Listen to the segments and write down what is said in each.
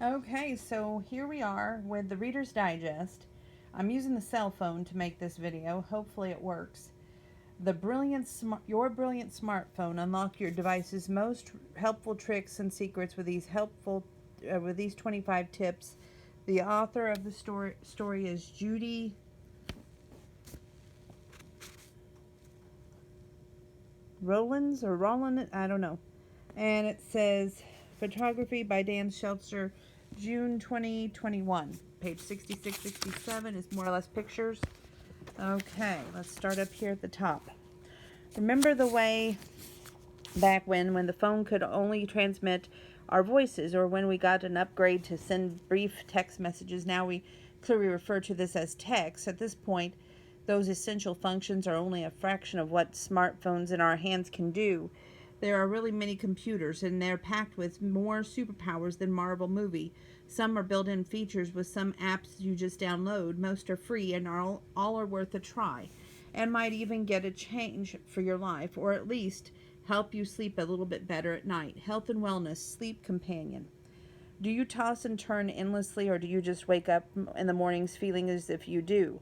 Okay, so here we are with the Reader's Digest. I'm using the cell phone to make this video. Hopefully it works. Your brilliant smartphone. Unlock your device's most helpful tricks and secrets with these 25 tips. The author of the story is Judy Roland, I don't know. And it says photography by Dan Shelter, June 2021. Page 66, 67 is more or less pictures. Okay, let's start up here at the top. Remember the way back when the phone could only transmit our voices, or when we got an upgrade to send brief text messages? Now we clearly refer to this as text. At this point, those essential functions are only a fraction of what smartphones in our hands can do. There are really many computers, and they're packed with more superpowers than Marvel movie. Some are built-in features with some apps you just download. Most are free and all are worth a try, and might even get a change for your life, or at least help you sleep a little bit better at night. Health and wellness, sleep companion. Do you toss and turn endlessly, or do you just wake up in the mornings feeling as if you do?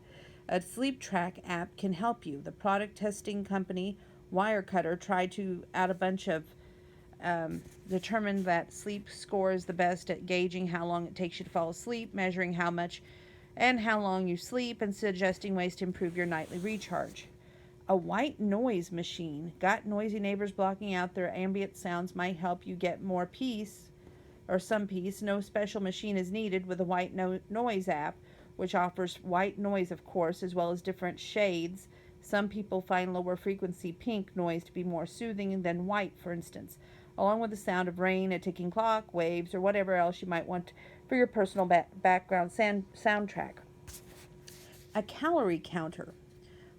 A sleep track app can help you. The product testing company Wirecutter tried to add a bunch of determined that sleep score is the best at gauging how long it takes you to fall asleep, measuring how much and how long you sleep, and suggesting ways to improve your nightly recharge. A white noise machine. Got noisy neighbors blocking out their ambient sounds might help you get more peace, or some peace. No special machine is needed with the white noise app, which offers white noise, of course, as well as different shades. Some people find lower frequency pink noise to be more soothing than white, for instance, along with the sound of rain, a ticking clock, waves, or whatever else you might want for your personal background soundtrack. A calorie counter.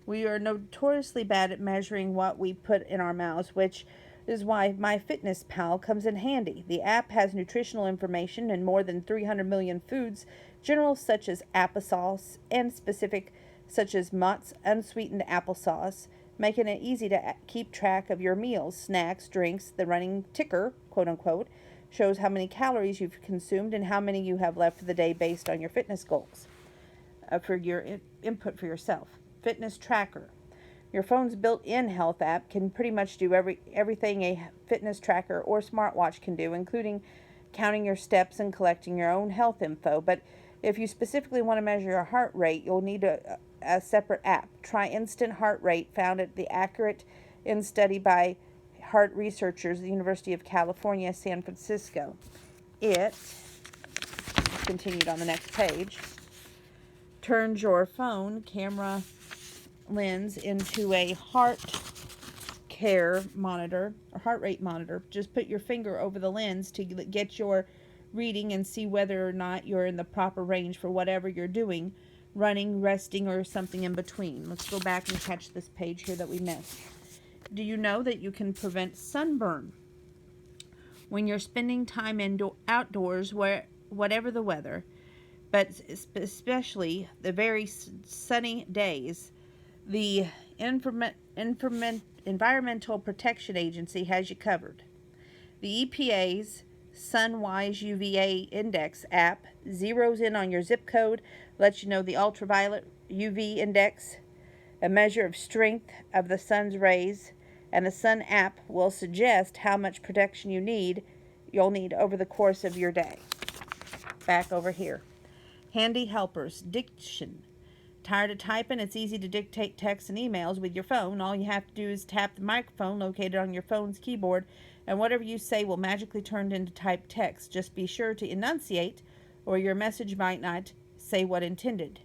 We are notoriously bad at measuring what we put in our mouths, which is why MyFitnessPal comes in handy. The app has nutritional information and more than 300 million foods, general such as applesauce, and specific such as Mott's unsweetened applesauce, making it easy to keep track of your meals, snacks, drinks. The running ticker, quote unquote, shows how many calories you've consumed and how many you have left for the day based on your fitness goals. For your input for yourself. Fitness tracker. Your phone's built-in health app can pretty much do everything a fitness tracker or smartwatch can do, including counting your steps and collecting your own health info. But if you specifically want to measure your heart rate, you'll need a separate app. Try Instant Heart Rate, found at the Accurate in study by heart researchers at the University of California, San Francisco. It, continued on the next page, turns your phone camera lens into a heart rate monitor. Just put your finger over the lens to get your reading and see whether or not you're in the proper range for whatever you're doing, running, resting, or something in between. Let's go back and catch this page here that we missed. Do you know that you can prevent sunburn when you're spending time outdoors, whatever the weather, but especially the very sunny days? The Environmental Protection Agency has you covered. The EPA's Sunwise UVA Index app zeroes in on your zip code, lets you know the ultraviolet UV index, a measure of strength of the sun's rays, and the Sun app will suggest how much protection you'll need over the course of your day. Back over here. Handy helpers. Diction. Tired of typing? It's easy to dictate texts and emails with your phone. All you have to do is tap the microphone located on your phone's keyboard, and whatever you say will magically turn into typed text. Just be sure to enunciate, or your message might not say what intended.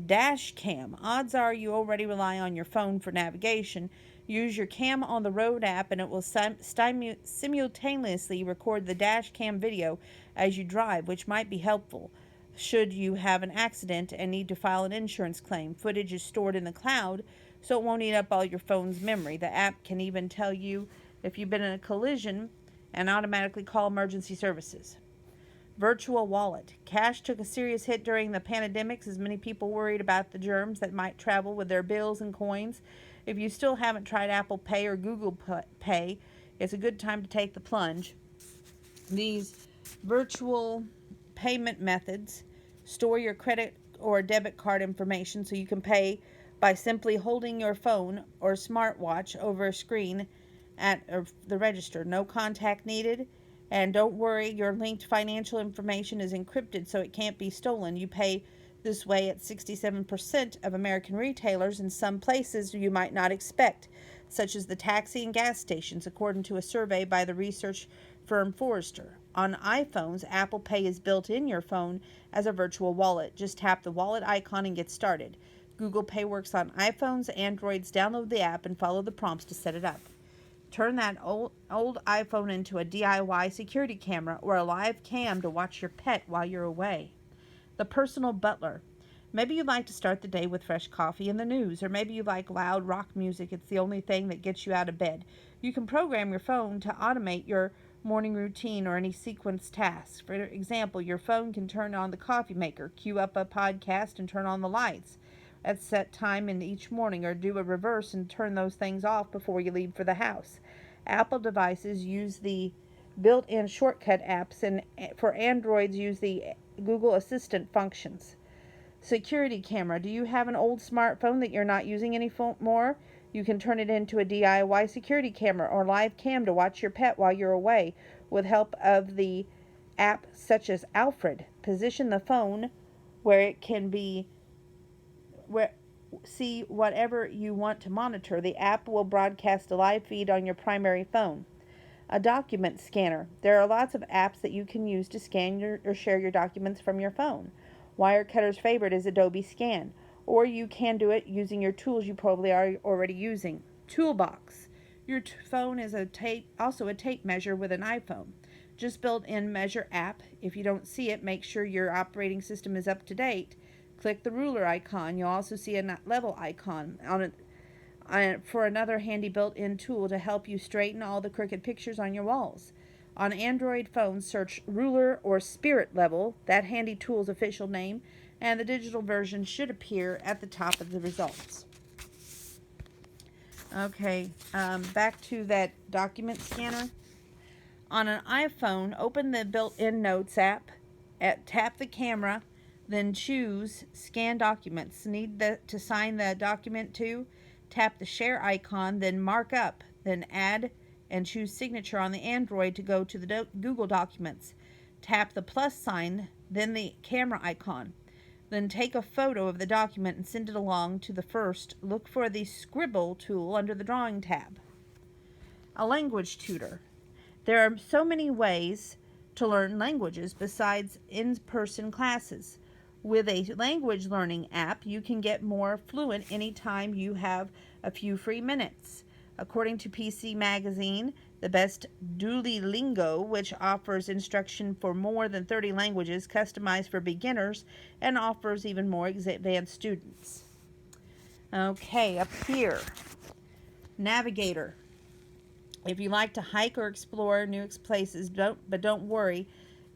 Dash cam. Odds are you already rely on your phone for navigation. Use your Cam on the Road app, and it will simultaneously record the dash cam video as you drive, which might be helpful should you have an accident and need to file an insurance claim. Footage is stored in the cloud, so it won't eat up all your phone's memory. The app can even tell you if you've been in a collision and automatically call emergency services. Virtual wallet. Cash took a serious hit during the pandemics as many people worried about the germs that might travel with their bills and coins. If you still haven't tried Apple Pay or Google Pay, it's a good time to take the plunge. These virtual payment methods. Store your credit or debit card information so you can pay by simply holding your phone or smartwatch over a screen at the register. No contact needed. And don't worry, your linked financial information is encrypted so it can't be stolen. You pay this way at 67% of American retailers in some places you might not expect, such as the taxi and gas stations, according to a survey by the research firm Forrester. On iPhones, Apple Pay is built in your phone as a virtual wallet. Just tap the wallet icon and get started. Google Pay works on iPhones, Androids. Download the app and follow the prompts to set it up. Turn that old iPhone into a DIY security camera or a live cam to watch your pet while you're away. The Personal Butler. Maybe you'd like to start the day with fresh coffee and the news, or maybe you like loud rock music. It's the only thing that gets you out of bed. You can program your phone to automate your morning routine or any sequence tasks. For example, your phone can turn on the coffee maker, cue up a podcast, and turn on the lights at set time in each morning, or do a reverse and turn those things off before you leave for the house. Apple devices use the built-in shortcut apps, and for Androids use the Google Assistant functions. Security camera. Do you have an old smartphone that you're not using anymore? You can turn it into a DIY security camera or live cam to watch your pet while you're away with help of the app such as Alfred. Position the phone where it can see whatever you want to monitor. The app will broadcast a live feed on your primary phone. A document scanner. There are lots of apps that you can use to scan or share your documents from your phone. Wirecutter's favorite is Adobe Scan, or you can do it using your tools you probably are already using. Toolbox. Your phone is also a tape measure with an iPhone. Just built-in measure app. If you don't see it, make sure your operating system is up to date. Click the ruler icon. You'll also see a level icon on it for another handy built-in tool to help you straighten all the crooked pictures on your walls. On Android phones, search ruler or spirit level, that handy tool's official name, and the digital version should appear at the top of the results. Okay, back to that document scanner. On an iPhone, open the built-in Notes app, tap the camera, then choose Scan Documents. Need to sign the document to? Tap the share icon, then mark up, then add, and choose signature on the Android to go to the Google Documents. Tap the plus sign, then the camera icon. Then take a photo of the document and send it along to the first. Look for the scribble tool under the drawing tab. A language tutor. There are so many ways to learn languages besides in-person classes. With a language learning app, you can get more fluent anytime you have a few free minutes. According to PC Magazine, the best Duolingo, which offers instruction for more than 30 languages customized for beginners and offers even more advanced students. Okay, up here, Navigator. If you like to hike or explore new places, don't worry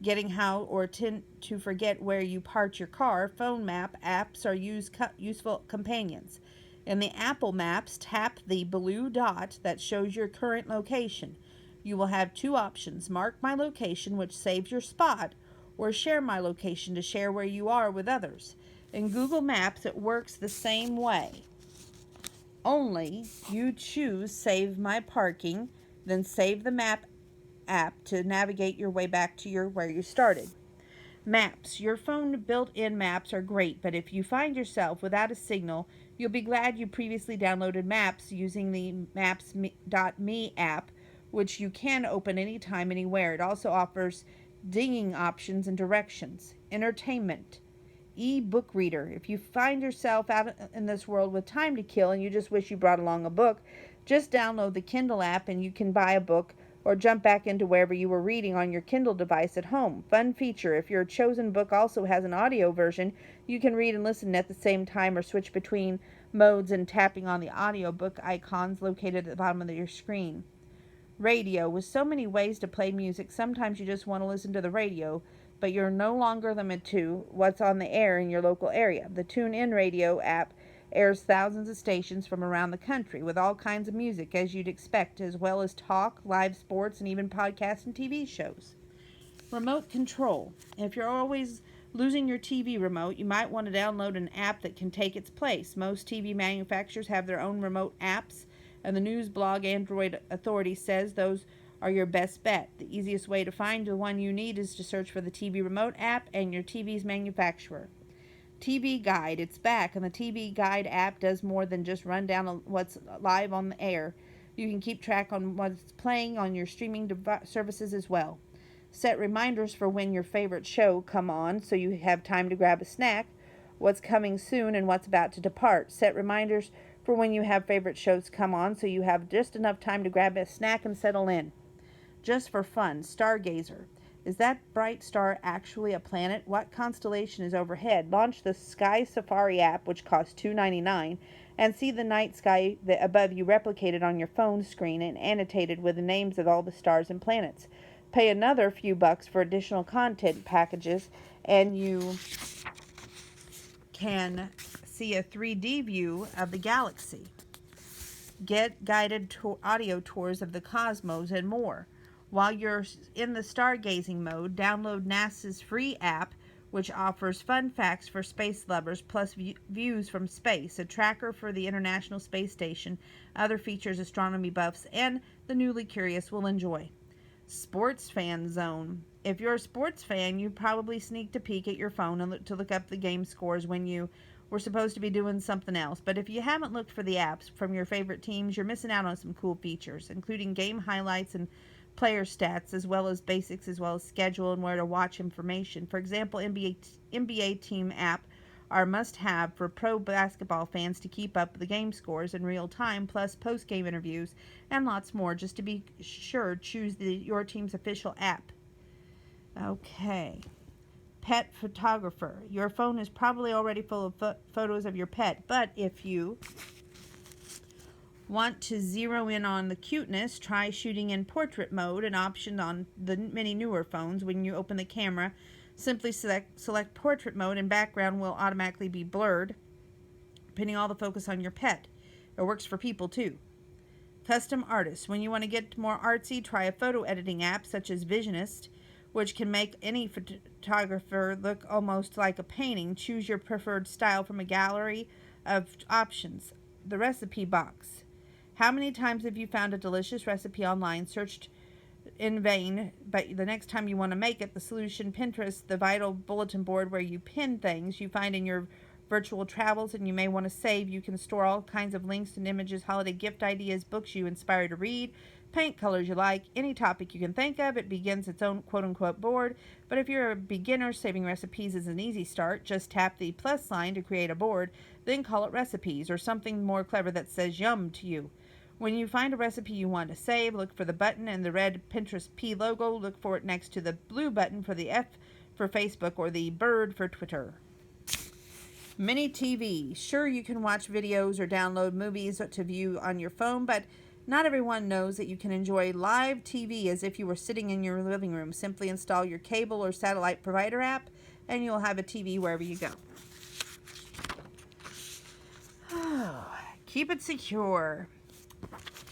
getting how or tend to forget where you parked your car. Phone map apps are useful companions. In the Apple Maps, tap the blue dot that shows your current location. You will have two options: mark my location, which saves your spot, or share my location to share where you are with others. In Google Maps, it works the same way. Only you choose Save My Parking, then save the map app to navigate your way back to where you started. Maps. Your phone built-in maps are great, but if you find yourself without a signal, you'll be glad you previously downloaded Maps using the Maps.me app, which you can open anytime, anywhere. It also offers dinging options and directions. Entertainment. E-book reader. If you find yourself out in this world with time to kill and you just wish you brought along a book, just download the Kindle app and you can buy a book or jump back into wherever you were reading on your Kindle device at home. Fun feature: if your chosen book also has an audio version, you can read and listen at the same time or switch between modes and tapping on the audiobook icons located at the bottom of your screen. Radio. With so many ways to play music, sometimes you just want to listen to the radio, but you're no longer limited to what's on the air in your local area. The TuneIn Radio app airs thousands of stations from around the country with all kinds of music, as you'd expect, as well as talk, live sports, and even podcasts and TV shows. Remote control. If you're always losing your TV remote, you might want to download an app that can take its place. Most TV manufacturers have their own remote apps, and the news blog Android Authority says those are your best bet. The easiest way to find the one you need is to search for the TV remote app and your TV's manufacturer. TV Guide, it's back, and the TV Guide app does more than just run down what's live on the air. You can keep track on what's playing on your streaming services as well. Set reminders for when your favorite show come on so you have time to grab a snack, what's coming soon and what's about to depart. Set reminders for when you have favorite shows come on so you have just enough time to grab a snack and settle in. Just for fun, Stargazer. Is that bright star actually a planet? What constellation is overhead? Launch the Sky Safari app, which costs $2.99, and see the night sky above you replicated on your phone screen and annotated with the names of all the stars and planets. Pay another few bucks for additional content packages, and you can see a 3D view of the galaxy. Get guided audio tours of the cosmos and more. While you're in the stargazing mode, download NASA's free app, which offers fun facts for space lovers plus views from space, a tracker for the International Space Station, other features astronomy buffs and the newly curious will enjoy. Sports Fan Zone. If you're a sports fan, you probably sneaked a peek at your phone to look up the game scores when you were supposed to be doing something else. But if you haven't looked for the apps from your favorite teams, you're missing out on some cool features, including game highlights and player stats, as well as basics, as well as schedule and where to watch information. For example, NBA team app are must-have for pro basketball fans to keep up the game scores in real time, plus post-game interviews and lots more. Just to be sure, choose your team's official app. Okay. Pet photographer. Your phone is probably already full of photos of your pet, but if you want to zero in on the cuteness, try shooting in portrait mode, an option on the many newer phones. When you open the camera, simply select portrait mode and background will automatically be blurred, pinning all the focus on your pet. It works for people too. Custom artist. When you want to get more artsy, try a photo editing app such as Visionist, which can make any photographer look almost like a painting. Choose your preferred style from a gallery of options. The recipe box. How many times have you found a delicious recipe online, searched in vain, but the next time you want to make it, the solution, Pinterest, the vital bulletin board where you pin things you find in your virtual travels and you may want to save. You can store all kinds of links and images, holiday gift ideas, books you inspire to read, paint colors you like, any topic you can think of. It begins its own quote-unquote board, but if you're a beginner, saving recipes is an easy start. Just tap the plus sign to create a board, then call it recipes or something more clever that says yum to you. When you find a recipe you want to save, look for the button and the red Pinterest P logo. Look for it next to the blue button for the F for Facebook or the bird for Twitter. Mini TV. Sure, you can watch videos or download movies to view on your phone, but not everyone knows that you can enjoy live TV as if you were sitting in your living room. Simply install your cable or satellite provider app and you'll have a TV wherever you go. Keep it secure.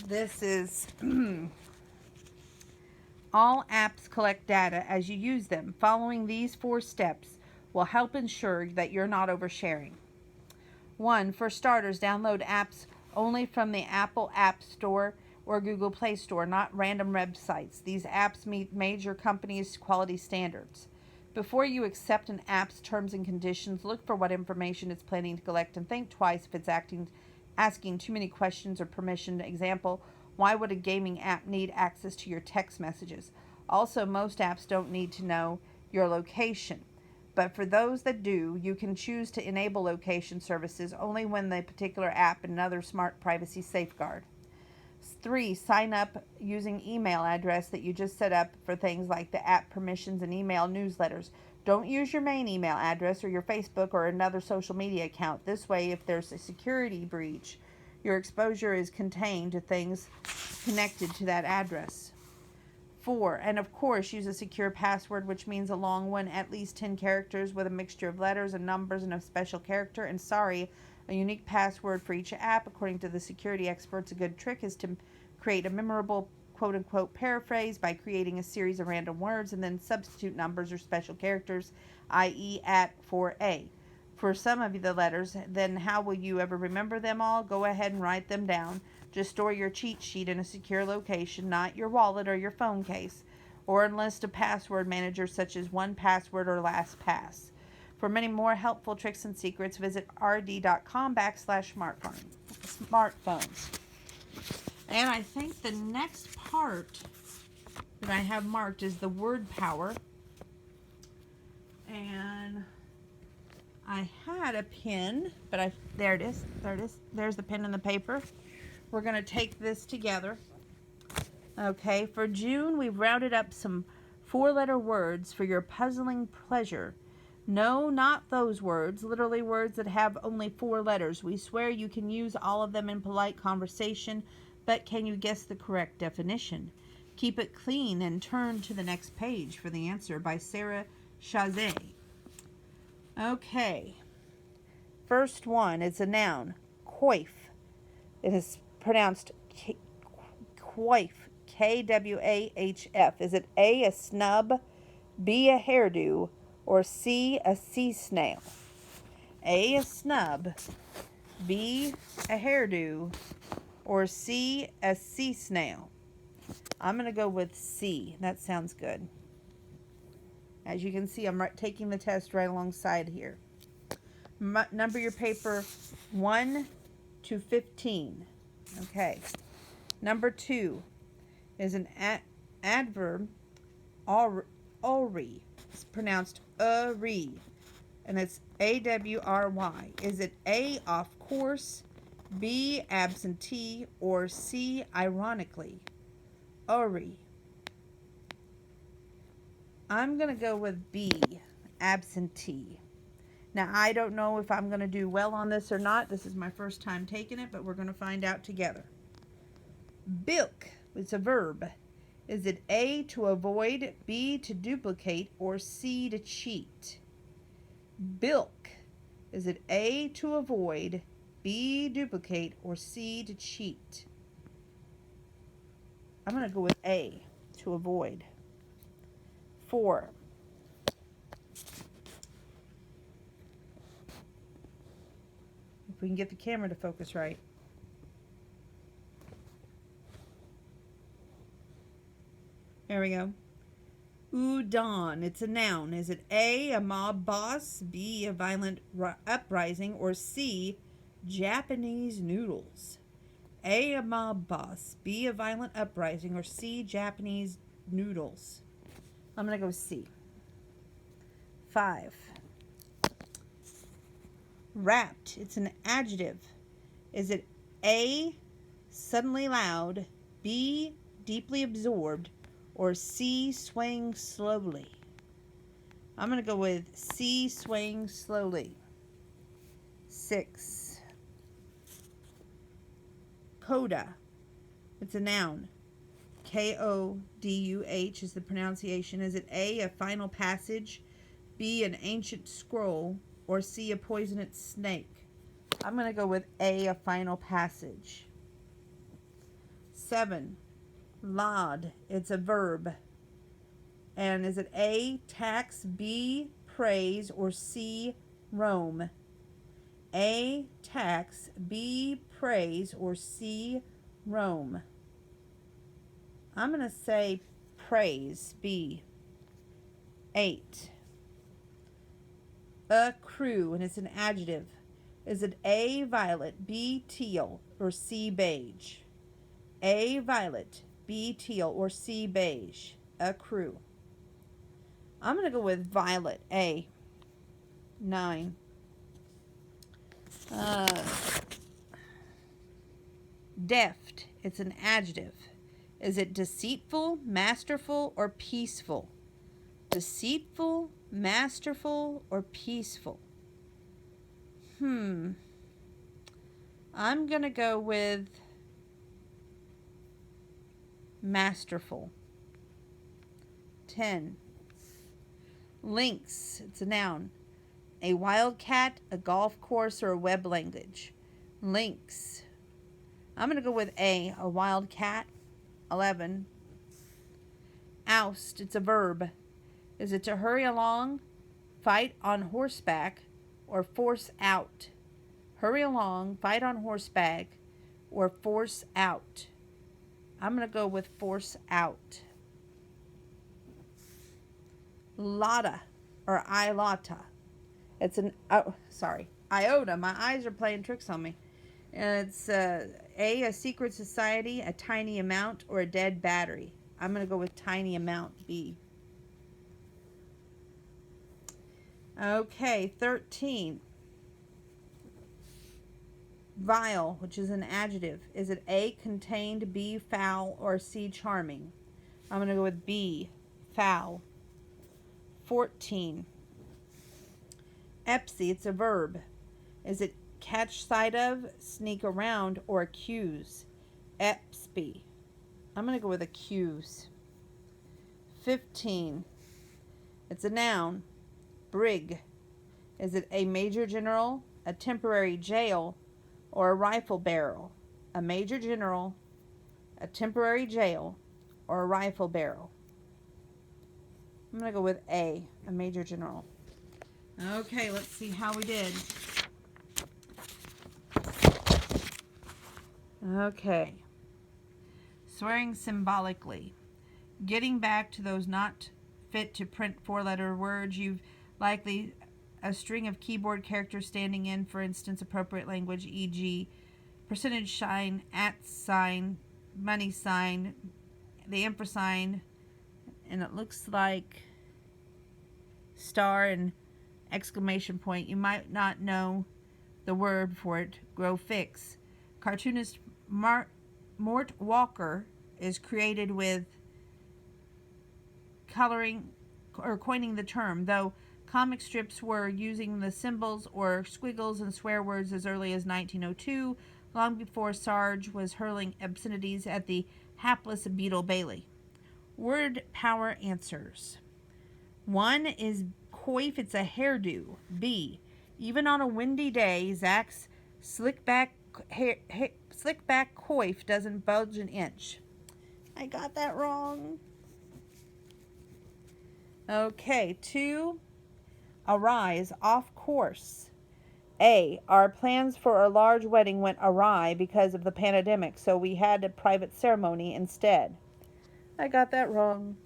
This is all apps collect data as you use them. Following these 4 steps will help ensure that you're not oversharing. 1. For starters, download apps only from the Apple App Store or Google Play Store, not random websites. These apps meet major companies' quality standards. Before you accept an app's terms and conditions, look for what information it's planning to collect and think twice if it's asking too many questions or permission. Example, why would a gaming app need access to your text messages? Also, most apps don't need to know your location. But for those that do, you can choose to enable location services only when the particular app and another smart privacy safeguard. 3. Sign up using email address that you just set up for things like the app permissions and email newsletters. Don't use your main email address or your Facebook or another social media account. This way, if there's a security breach, your exposure is contained to things connected to that address. 4. And of course, use a secure password, which means a long one, at least 10 characters with a mixture of letters and numbers and a special character. And a unique password for each app. According to the security experts, a good trick is to create a memorable quote-unquote paraphrase by creating a series of random words and then substitute numbers or special characters, i.e. at for a. For some of the letters, then how will you ever remember them all? Go ahead and write them down. Just store your cheat sheet in a secure location, not your wallet or your phone case, or enlist a password manager such as 1Password or LastPass. For many more helpful tricks and secrets, visit rd.com/smartphones. And I think the next part that I have marked is the word power. And I had a pen, but there it is. There's the pen and the paper. We're going to take this together. Okay, for June, we've rounded up some 4-letter words for your puzzling pleasure. No, not those words, literally words that have only 4 letters. We swear you can use all of them in polite conversation, but can you guess the correct definition? Keep it clean and turn to the next page for the answer by Sarah Chazet. Okay, first one is a noun, coif. It is pronounced coif, Kwahf. Is it A, a snub, B, a hairdo, or C, a sea snail? A, a snub, B, a hairdo, or C, a sea snail? I'm going to go with C. That sounds good. As you can see, I'm taking the test right alongside here. Number your paper 1 to 15. Okay. Number 2 is an adverb, awry. It's pronounced awry, and it's A-W-R-Y. Is it A, off course, B, absentee, or C, ironically? Awry. I'm going to go with B, absentee. Now, I don't know if I'm going to do well on this or not. This is my first time taking it, but we're going to find out together. Bilk. It's a verb. Is it A, to avoid, B, to duplicate, or C, to cheat? Bilk. Is it A, to avoid, B, duplicate, or C, to cheat? I'm going to go with A, to avoid. 4. If we can get the camera to focus right. There we go. Udon. It's a noun. Is it A, a mob boss, B, a violent uprising, or C, Japanese noodles? A, a mob boss, B, a violent uprising, or C, Japanese noodles? I'm going to go C. 5. Wrapped. It's an adjective. Is it A, suddenly loud, B, deeply absorbed, or C, swaying slowly? I'm going to go with C, swaying slowly. 6. Coda. It's a noun. K-O-D-U-H is the pronunciation. Is it A, a final passage, B, an ancient scroll, or C, a poisonous snake? I'm going to go with A, a final passage. 7. Laud. It's a verb. And is it A, tax, B, praise, or C, roam? A, tax, B, praise, or C, roam? I'm going to say praise, B. 8. Accrue, and it's an adjective. Is it A, violet, B, teal, or C, beige? A, violet, B, teal, or C, beige? Accrue. I'm going to go with violet, A. 9. Deft. It's an adjective. Is it deceitful, masterful, or peaceful? Deceitful, masterful, or peaceful? I'm going to go with masterful. 10. Lynx. It's a noun. A wildcat, a golf course, or a web language? Lynx. I'm going to go with A, wildcat. 11. Oust, it's a verb. Is it to hurry along, fight on horseback, or force out? Hurry along, fight on horseback, or force out. I'm going to go with force out. Lotta, or Iota. It's an, oh, sorry, iota. My eyes are playing tricks on me. And it's a secret society, a tiny amount, or a dead battery. I'm going to go with tiny amount, B. Okay, 13. Vile, which is an adjective. Is it A, contained, B, foul, or C, charming? I'm going to go with B, foul. 14. Epsy, it's a verb. Is it catch sight of, sneak around, or accuse? Epsy. I'm going to go with accuse. 15. It's a noun. Brig. Is it a major general, a temporary jail, or a rifle barrel? A major general, a temporary jail, or a rifle barrel? I'm going to go with A, a major general. Okay, let's see how we did. Okay. Swearing symbolically. Getting back to those not fit to print four-letter words, you've likely a string of keyboard characters standing in, for instance, appropriate language, e.g., percentage sign, at sign, money sign, the ampersand, and it looks like star and exclamation point. You might not know the word for it. Grow fix. Cartoonist Mort Walker is created with coloring or coining the term, though comic strips were using the symbols or squiggles and swear words as early as 1902, long before Sarge was hurling obscenities at the hapless Beetle Bailey. Word power answers. 1 is coif, it's a hairdo. B, even on a windy day, Zach's slick back coif doesn't budge an inch. I got that wrong. Okay, 2, awry is off course. A, our plans for a large wedding went awry because of the pandemic, so we had a private ceremony instead. I got that wrong.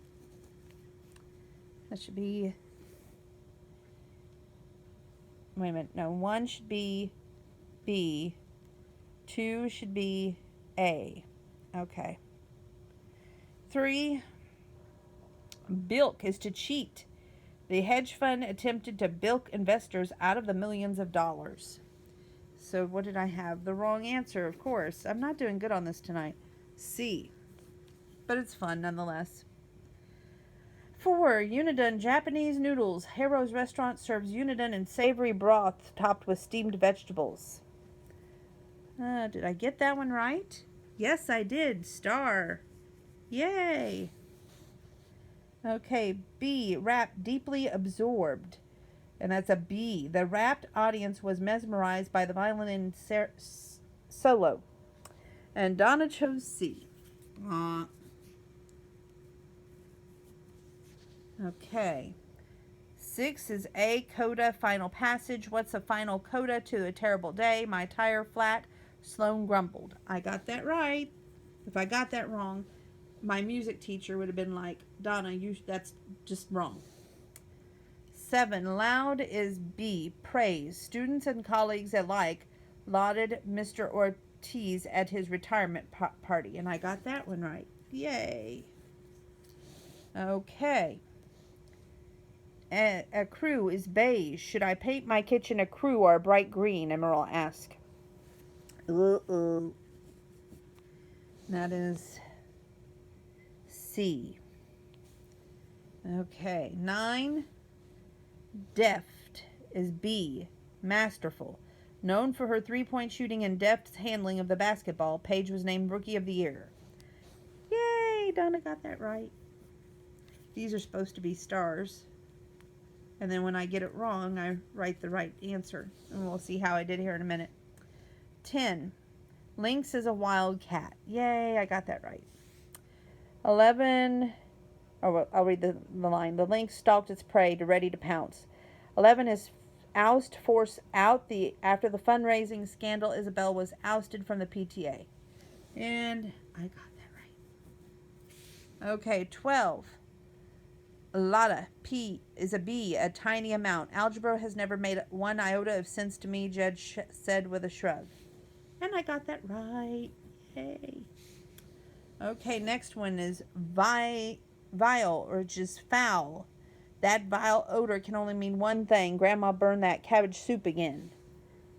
That should be... Wait a minute. No, 1 should be B. 2 should be A. Okay. 3, bilk is to cheat. The hedge fund attempted to bilk investors out of the millions of dollars. So what did I have? The wrong answer, of course. I'm not doing good on this tonight. C. But it's fun nonetheless. 4, Unidone Japanese noodles. Hero's restaurant serves Unidone in savory broth topped with steamed vegetables. Did I get that one right? Yes, I did. Star. Yay. Okay, B, rapt, deeply absorbed. And that's a B. The rapt audience was mesmerized by the violin solo. And Donna chose C. Okay. 6 is A, coda, final passage. What's a final coda to a terrible day? My tire flat. Sloan grumbled. I got that right. If I got that wrong, my music teacher would have been like, Donna, that's just wrong. 7, loud is B, praise. Students and colleagues alike lauded Mr. Ortiz at his retirement party. And I got that one right. Yay. Okay. A crew is beige. Should I paint my kitchen a crew or a bright green? Emerald asked. That is C. Okay. 9, deft is B, masterful. Known for her three-point shooting and deft handling of the basketball, Paige was named Rookie of the Year. Yay! Donna got that right. These are supposed to be stars. And then when I get it wrong, I write the right answer. And we'll see how I did here in a minute. 10. Lynx is a wild cat. Yay, I got that right. 11. I'll read the line. The lynx stalked its prey, ready to pounce. 11 is oust force out. After the fundraising scandal, Isabel was ousted from the PTA. And I got that right. Okay, 12. Lotta. P is a B, a tiny amount. Algebra has never made one iota of sense to me, Judge said with a shrug. And I got that right. Yay. Okay, next one is vile, or just foul. That vile odor can only mean one thing. Grandma burned that cabbage soup again.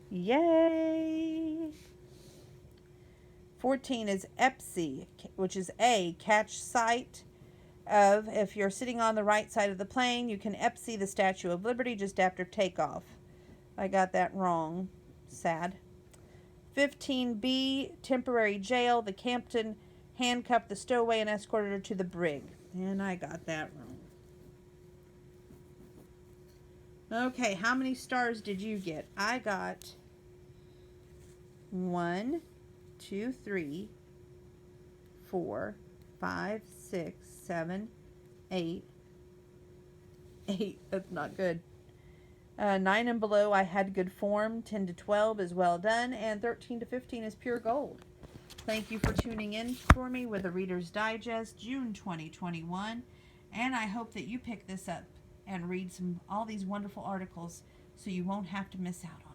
Yay. 14 is Epsi, which is A, catch sight of. If you're sitting on the right side of the plane, you can Epsi the Statue of Liberty just after takeoff. I got that wrong. Sad. 15B, temporary jail. The captain handcuffed the stowaway and escorted her to the brig. And I got that wrong. Okay, how many stars did you get? I got 1, 2, 3, 4, 5, 6, 7, 8. 8, that's not good. 9 and below, I had good form. 10 to 12 is well done. And 13 to 15 is pure gold. Thank you for tuning in for me with the Reader's Digest, June 2021. And I hope that you pick this up and read all these wonderful articles so you won't have to miss out on